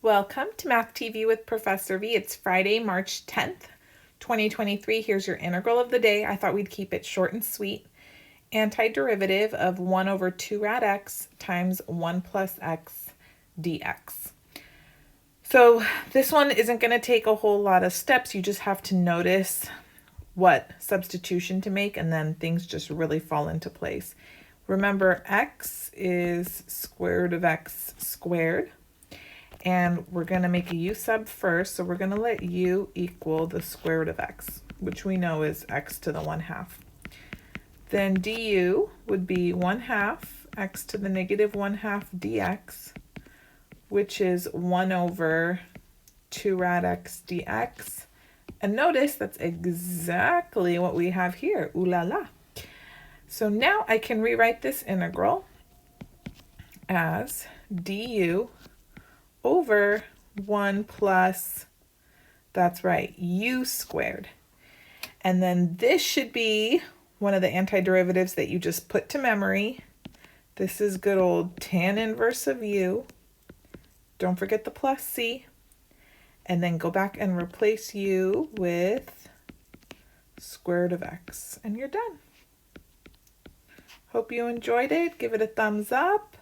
Welcome to Math TV with Professor V. It's Friday, March 10th, 2023. Here's your integral of the day. I thought we'd keep it short and sweet. Antiderivative of 1 over 2 rad x times 1 plus x dx. So this one isn't going to take a whole lot of steps. You just have to notice what substitution to make, and then things just really fall into place. Remember, x is square root of x squared. And we're going to make a u sub first, so we're going to let u equal the square root of x, which we know is x to the 1/2. Then du would be 1/2 x to the negative 1/2 dx, which is 1 over 2 rad x dx. And notice that's exactly what we have here. Ooh la la. So now I can rewrite this integral as du over 1 plus, that's right, u squared. And then this should be one of the antiderivatives that you just put to memory. This is good old tan inverse of u. Don't forget the plus c. And then go back and replace u with square root of x. And you're done. Hope you enjoyed it. Give it a thumbs up.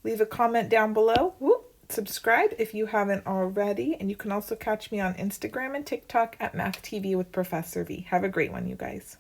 Leave a comment down below. Whoop. Subscribe if you haven't already, and you can also catch me on Instagram and TikTok at Math TV with Professor V. Have a great one, you guys.